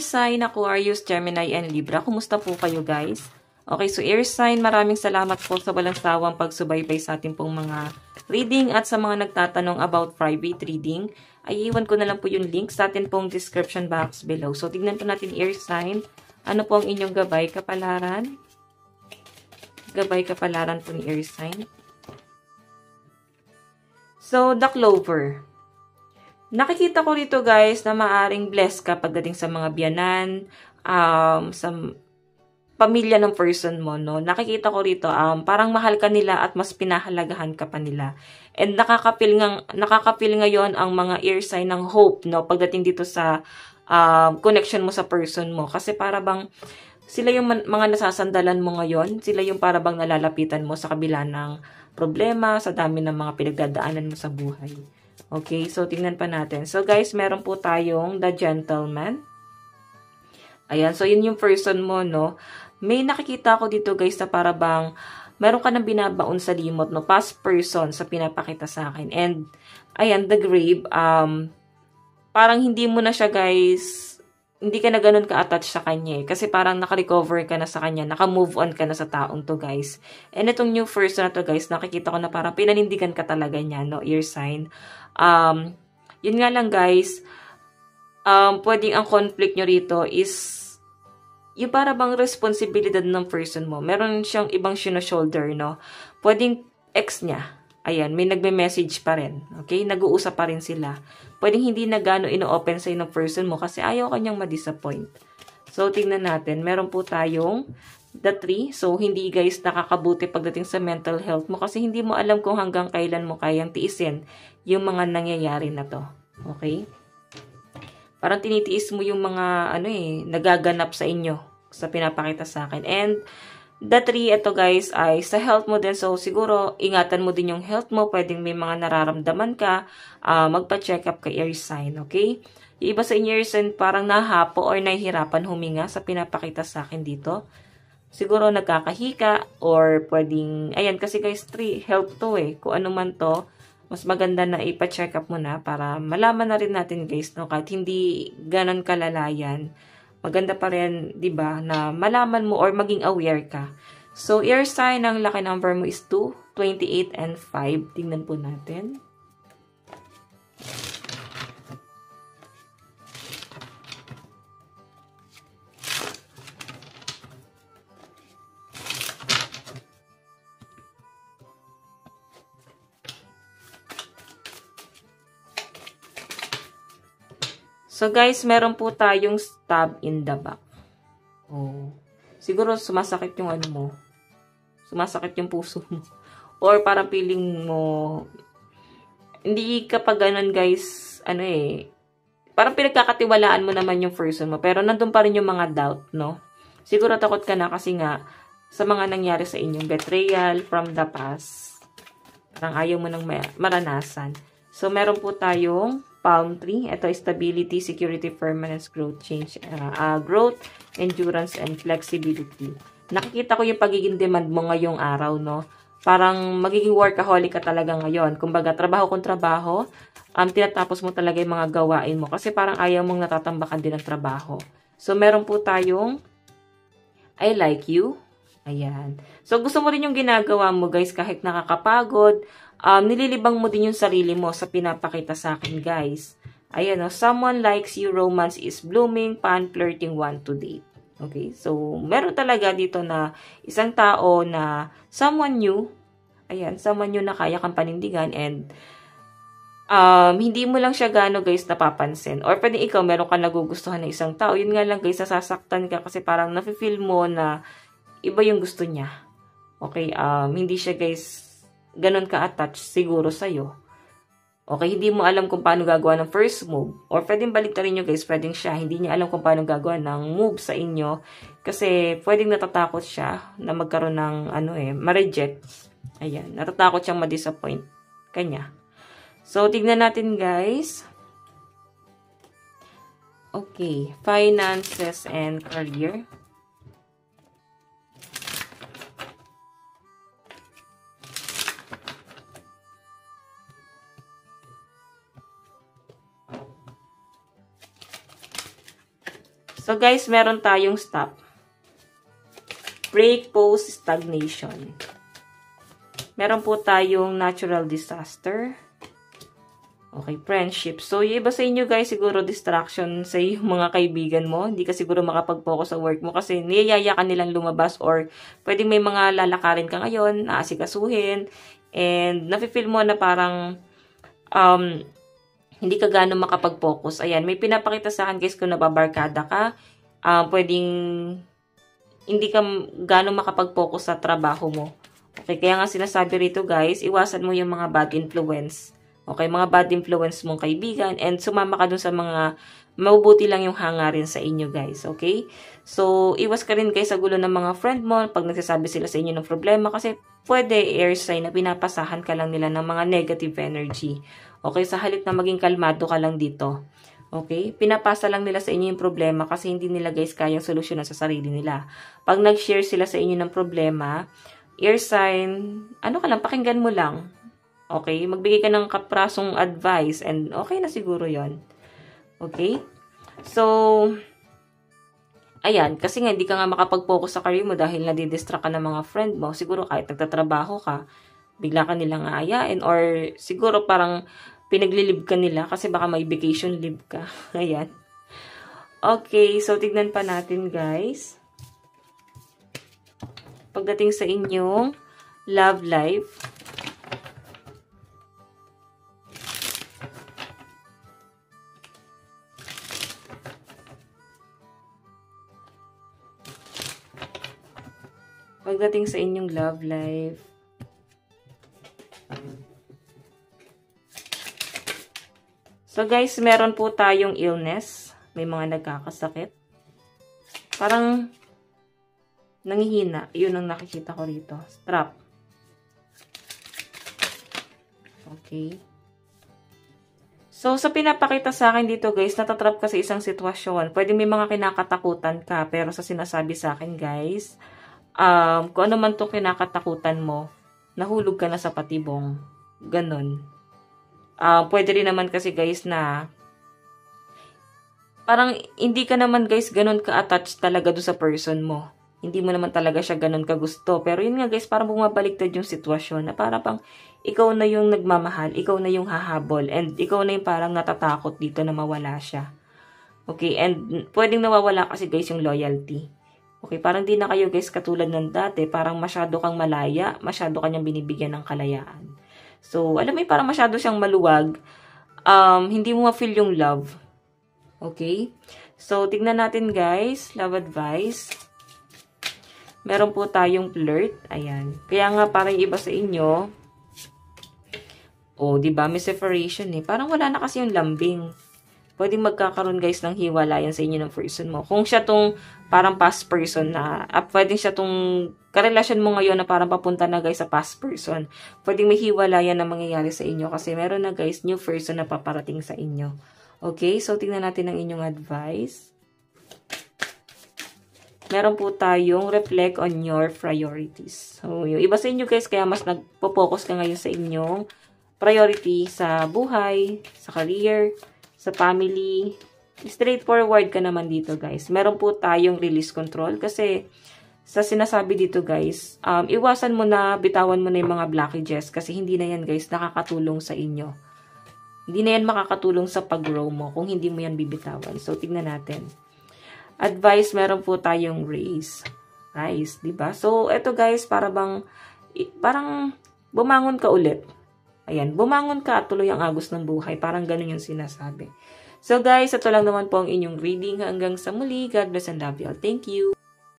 sign, Aquarius, Gemini, and Libra. Kumusta po kayo guys? Okay, so air sign, maraming salamat po sa walang sawang pagsubaybay sa ating pong mga reading at sa mga nagtatanong about private reading. Ay iwan ko na lang po yung link sa atin pong description box below. So tignan po natin air sign. Ano po ang inyong gabay kapalaran? Gabay kapalaran po ni air sign. So, the clover. Nakikita ko rito guys na maaring blessed ka pagdating sa mga biyanan, sa pamilya ng person mo, no? Nakikita ko rito, parang mahal ka nila at mas pinahalagahan ka pa nila. And nakakapil ngayon ang mga air sign ng hope, no? Pagdating dito sa connection mo sa person mo. Kasi para bang sila yung mga nasasandalan mo ngayon, sila yung para bang nalalapitan mo sa kabila ng problema, sa dami ng mga pinagdadaanan mo sa buhay. Okay, so tingnan pa natin. So guys, meron po tayong the gentleman. Ayan, so yun yung person mo, no? May nakikita ko dito guys na para bang meron ka nang binabaon sa limot, no? Past person sa pinapakita sa akin. And, ayan, the grave, parang hindi mo na siya guys, hindi ka na ganun ka-attach sa kanya. Kasi parang naka-recover ka na sa kanya, naka-move on ka na sa taong to guys. And itong new person na to guys, nakikita ko na parang pinanindigan ka talaga niya, no? Ear sign. Yun nga lang guys, pwedeng ang conflict nyo rito is yung para bang responsibilidad ng person mo. Meron siyang ibang shoulder, no? Pwedeng ex niya. Ayan, may nagme-message pa rin. Okay? Nag-uusap pa rin sila. Pwedeng hindi na gano'n ino-open sa'yo ng person mo kasi ayaw kanyang ma-disappoint. So, tingnan natin. Meron po tayong the 3. So, hindi guys nakakabuti pagdating sa mental health mo kasi hindi mo alam kung hanggang kailan mo kayang tiisin yung mga nangyayari na to. Okay? Parang tinitiis mo yung mga, nagaganap sa inyo, sa pinapakita sa akin. And, the 3, ito guys, ay sa health mo din. So, siguro, ingatan mo din yung health mo. Pwedeng may mga nararamdaman ka. Magpa-check up kay air sign, okay? Yung iba sa inyo air sign, parang nahapo or nahihirapan huminga sa pinapakita sa akin dito. Siguro, nagkakahika or pwedeng, ayan, kasi guys, 3, health to kung ano man to, mas maganda na ipa-check up mo na para malaman na rin natin guys, no, kahit hindi ganon kalalayan, maganda pa rin, 'di ba, na malaman mo or maging aware ka. So, air sign, ang lucky number mo is 2, 28, and 5. Tingnan po natin. So, guys, meron po tayong stab in the back. Oh. Siguro, sumasakit yung ano mo. Sumasakit yung puso mo. Or parang feeling mo, hindi ka pa ganun, guys, parang pinagkakatiwalaan mo naman yung person mo. Pero, nandun pa rin yung mga doubt, no? Siguro, takot ka na kasi nga, sa mga nangyari sa inyong betrayal from the past. Parang ayaw mo nang maranasan. So, meron po tayong palm tree. Ito is stability, security, permanence, growth, change, growth, endurance, and flexibility. Nakikita ko yung pagiging demand mo ngayong araw, no? Parang magiging workaholic ka talaga ngayon. Kumbaga, trabaho kung trabaho, tinatapos mo talaga yung mga gawain mo. Kasi parang ayaw mong natatambakan din ng trabaho. So, meron po tayong I like you. Ayan. So, gusto mo rin yung ginagawa mo, guys, kahit nakakapagod. Nililibang mo din yung sarili mo sa pinapakita sa akin, guys. Ayan, no? Someone likes you, romance is blooming, pan-flirting, want to date. Okay? So, meron talaga dito na isang tao na someone new, ayan, someone new na kaya kang panindigan and hindi mo lang siya gano, guys, napapansin. Or pwede ikaw, meron ka nagugustuhan na isang tao. Yun nga lang, guys, nasasaktan ka kasi parang nafe-feel mo na iba yung gusto niya. Okay? Hindi siya, guys, ganon ka-attach siguro sa'yo. Okay, hindi mo alam kung paano gagawa ng first move. Or pwedeng baliktarin nyo guys, pwedeng siya. Hindi niya alam kung paano gagawa ng move sa inyo. Kasi pwedeng natatakot siya na magkaroon ng ma-reject. Ayan, natatakot siyang ma-disappoint kanya. So, tignan natin guys. Okay, finances and career. So, So guys, meron tayong stop. Break, pause, stagnation. Meron po tayong natural disaster. Okay, friendship. So, yung iba sa inyo guys, siguro distraction sa yung mga kaibigan mo. Hindi ka siguro makapag-focus sa work mo kasi niyayaya ka nilang lumabas or pwedeng may mga lalakarin ka ngayon, naasikasuhin, and nafe-feel mo na parang hindi ka gano'ng makapag-focus. Ayan, may pinapakita sa akin guys kung nababarkada ka, pwedeng hindi ka gano'ng makapag-focus sa trabaho mo. Okay, kaya nga sinasabi rito guys, iwasan mo yung mga bad influence. Okay, mga bad influence mong kaibigan and sumama ka dun sa mga mabubuti lang yung hangarin sa inyo guys, okay? So, iwas ka rin guys sa gulo ng mga friend mo pag nagsasabi sila sa inyo ng problema kasi pwede air sign na pinapasahan ka lang nila ng mga negative energy. Okay, sa halip na maging kalmado ka lang dito. Okay, pinapasa lang nila sa inyo yung problema kasi hindi nila guys kayang solusyonan sa sarili nila. Pag nag-share sila sa inyo ng problema, air sign, ano ka lang, pakinggan mo lang. Okay? Magbigay ka ng kaprasong advice and okay na siguro yon. Okay? So, ayan. Kasi nga, hindi ka nga makapag-focus sa career mo dahil nadidistract ka ng mga friend mo. Siguro kahit nagtatrabaho ka, bigla ka nilang aayain or siguro parang pinaglilib ka nila kasi baka may vacation leave ka. Ayan. Okay. So, tignan pa natin guys. Pagdating sa inyong love life, pagdating sa inyong love life. So guys, meron po tayong illness. May mga nagkakasakit. Parang nangihina. Yun ang nakikita ko rito. Strap. Okay. So, sa pinapakita sa akin dito guys, natatrap ka sa isang sitwasyon. Pwede may mga kinakatakutan ka. Pero sa sinasabi sa akin guys, kung ano man itong kinakatakutan mo, nahulog ka na sa patibong. Ganon. Pwede rin naman kasi guys na parang hindi ka naman guys ganon ka-attached talaga doon sa person mo. Hindi mo naman talaga siya ganon ka-gusto. Pero yun nga guys, parang bumabaliktad yung sitwasyon na parang pang ikaw na yung nagmamahal, ikaw na yung hahabol, and ikaw na yung parang natatakot dito na mawala siya. Okay, and pwedeng nawawala kasi guys yung loyalty. Okay, parang di na kayo guys katulad ng dati. Parang masyado kang malaya. Masyado kanyang binibigyan ng kalayaan. So, alam mo parang masyado siyang maluwag. Hindi mo ma-feel yung love. Okay? So, tignan natin guys. Love advice. Meron po tayong flirt. Ayan. Kaya nga parang iba sa inyo. Oh, diba? May separation eh. Parang wala na kasi yung lambing. Pwedeng magkakaroon guys ng hiwalayan sa inyo ng person mo. Kung siya tong parang past person na, pwedeng siya tong karelasyon mo ngayon na parang papunta na guys sa past person. Pwedeng may hiwalayan na mangyayari sa inyo kasi meron na guys new person na paparating sa inyo. Okay, so tingnan natin ang inyong advice. Meron po tayong reflect on your priorities. So, yung iba sa inyo guys, kaya mas nagpo-focus ka ngayon sa inyong priority sa buhay, sa career, sa family. Straightforward ka naman dito guys. Meron po tayong release control kasi sa sinasabi dito guys, iwasan mo na, bitawan mo na yung mga blockages kasi hindi na yan guys nakakatulong sa inyo. Hindi na yan makakatulong sa pag-grow mo kung hindi mo yan bibitawan. So, tignan natin. Advice, meron po tayong rise, diba? So, eto guys, parang bumangon ka ulit. Ayan, bumangon ka at tuloy ang agos ng buhay. Parang ganun yung sinasabi. So guys, ito lang naman po ang inyong reading. Hanggang sa muli. God bless and love you all. Thank you.